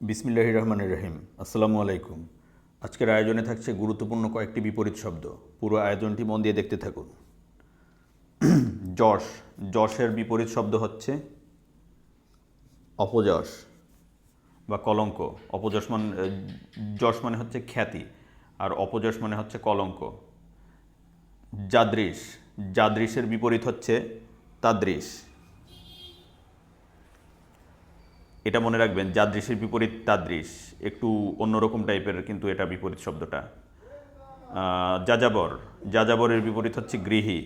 বিসমিল্লাহির রহমানির রহিম। আসসালামু আলাইকুম। আজকের আয়োজনে থাকছে গুরুত্বপূর্ণ কয়েকটি বিপরীত শব্দ। পুরো আয়োজনটি মন দিয়ে দেখতে থাকুন। যশ, যশের বিপরীত শব্দ হচ্ছে অপযশ বা কলঙ্ক। অপযশ মানে যশ মানে হচ্ছে খ্যাতি, আর অপযশ মানে হচ্ছে কলঙ্ক। যাদৃশ, যাদৃশের বিপরীত হচ্ছে তাদৃশ। এটা মনে রাখবেন, যাদৃশের বিপরীত তাদৃশ, একটু অন্যরকম টাইপের কিন্তু এটা বিপরীত শব্দটা। যাযাবর, যাযাবরের বিপরীত হচ্ছে গৃহী।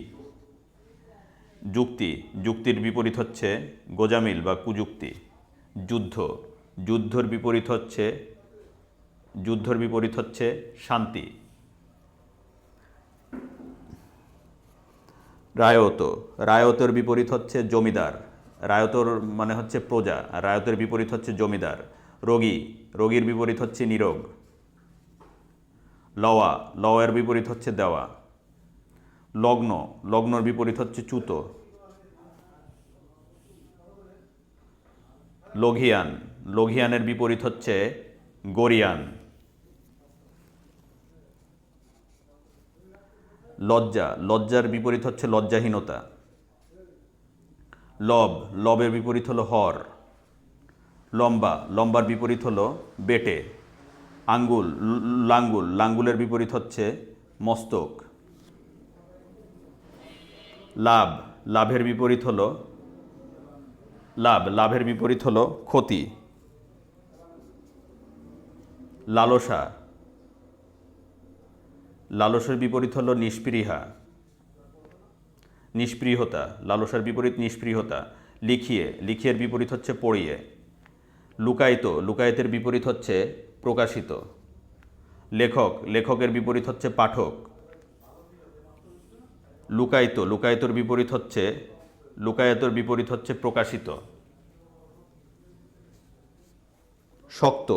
যুক্তি, যুক্তির বিপরীত হচ্ছে গোজামিল বা কুযুক্তি। যুদ্ধ, যুদ্ধর বিপরীত হচ্ছে শান্তি। রায়ত, রায়তের বিপরীত হচ্ছে জমিদার। রায়তর মানে হচ্ছে প্রজা, রায়তের বিপরীত হচ্ছে জমিদার। রোগী, রোগীর বিপরীত হচ্ছে নিরোগ। লওয়া, লওয়ার বিপরীত হচ্ছে দেওয়া। লগ্ন, লগ্নর বিপরীত হচ্ছে চ্যুত। লঘিয়ান, লঘিয়ানের বিপরীত হচ্ছে গরিয়ান। লজ্জা, লজ্জার বিপরীত হচ্ছে লজ্জাহীনতা। লব, লবের বিপরীত হলো হর। লম্বা, লম্বার বিপরীত হলো বেটে। আঙ্গুল, লাঙ্গুল, লাঙ্গুলের বিপরীত হচ্ছে মস্তক। লাভ, লাভের বিপরীত হলো লাভের বিপরীত হলো ক্ষতি। লালসা, লালসের বিপরীত হলো নিষ্পৃহা। নিষ্পৃহতা, লালসার বিপরীত নিষ্পৃহতা। লিখিয়ে, লিখিয়ের বিপরীত হচ্ছে পড়িয়ে। লুকায়িত, লুকায়িতের বিপরীত হচ্ছে প্রকাশিত। লেখক, লেখকের বিপরীত হচ্ছে পাঠক। লুকায়িত, লুকায়িতর বিপরীত হচ্ছে প্রকাশিত। শক্ত,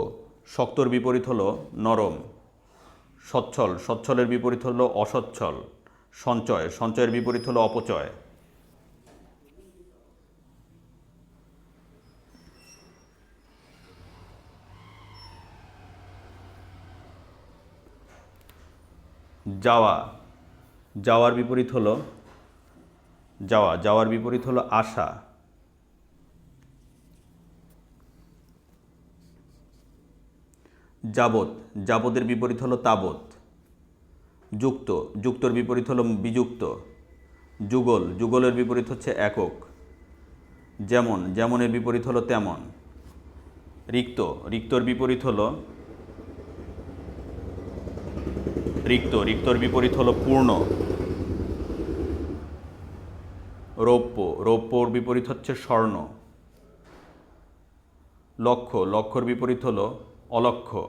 শক্তর বিপরীত হলো নরম। সচ্ছল, সচ্ছলের বিপরীত হলো অসচ্ছল। সঞ্চয়, সঞ্চয়ের বিপরীত হলো অপচয়। যাওয়া, যাওয়ার বিপরীত হলো যাওয়ার বিপরীত হলো আশা। যাবৎ, যাবতের বিপরীত হলো তাবৎ। যুক্ত, যুক্তর বিপরীত হলো বিযুক্ত। যুগল, যুগলের বিপরীত হচ্ছে একক। যেমন, যেমনের বিপরীত হলো তেমন। রিক্ত, রিক্তর বিপরীত হলো রিক্তর বিপরীত হলো পূর্ণ। রৌপ্য, রৌপ্যর বিপরীত হচ্ছে স্বর্ণ। লক্ষ্য, লক্ষ্যর বিপরীত হলো অলক্ষ্য।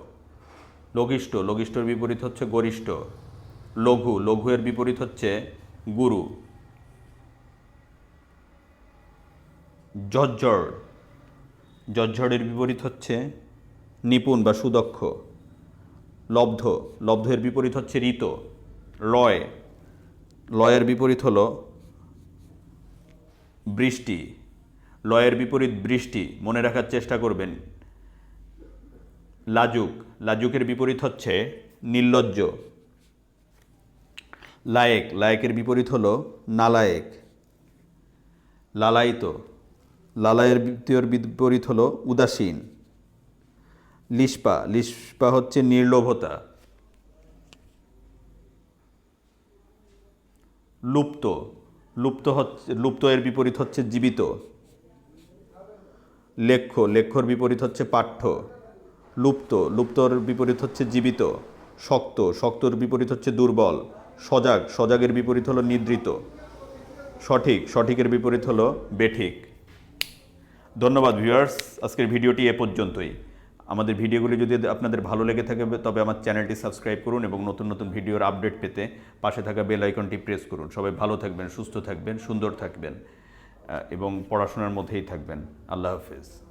লঘিষ্ঠ, লঘিষ্ঠর বিপরীত হচ্ছে গরিষ্ঠ। লঘু, লঘুয়ের বিপরীত হচ্ছে গুরু। ঝজ্ঝর, ঝজ্ঝরের বিপরীত হচ্ছে নিপুণ বা সুদক্ষ। লব্ধ, লব্ধের বিপরীত হচ্ছে ঋত। লয়, লয়ের বিপরীত হলো বৃষ্টি। লয়ের বিপরীত বৃষ্টি, মনে রাখার চেষ্টা করবেন। লাজুক, লাজুকের বিপরীত হচ্ছে নির্লজ্জ। লায়েক, লায়েকের বিপরীত হলো নালায়েক। লালায়িত, লালায়ের বিপরীত হলো উদাসীন। লিস্পা, লিস্পা হচ্ছে নির্লোভতা। লুপ্ত, লুপ্ত এর বিপরীত হচ্ছে জীবিত। লেখ্য, লেখ্যর বিপরীত হচ্ছে পাঠ্য। লুপ্ত, লুপ্তর বিপরীত হচ্ছে জীবিত। শক্ত, শক্তর বিপরীত হচ্ছে দুর্বল। সজাগ, সজাগের বিপরীত হলো নিদ্রিত। সঠিক, সঠিকের বিপরীত হলো বেঠিক। ধন্যবাদ ভিউয়ার্স, আজকের ভিডিওটি এ পর্যন্তই। আমাদের ভিডিওগুলি যদি আপনাদের ভালো লেগে থাকে তবে আমার চ্যানেলটি সাবস্ক্রাইব করুন এবং নতুন নতুন ভিডিওর আপডেট পেতে পাশে থাকা বেল আইকনটি প্রেস করুন। সবাই ভালো থাকবেন, সুস্থ থাকবেন, সুন্দর থাকবেন এবং পড়াশোনার মধ্যেই থাকবেন। আল্লাহ হাফেজ।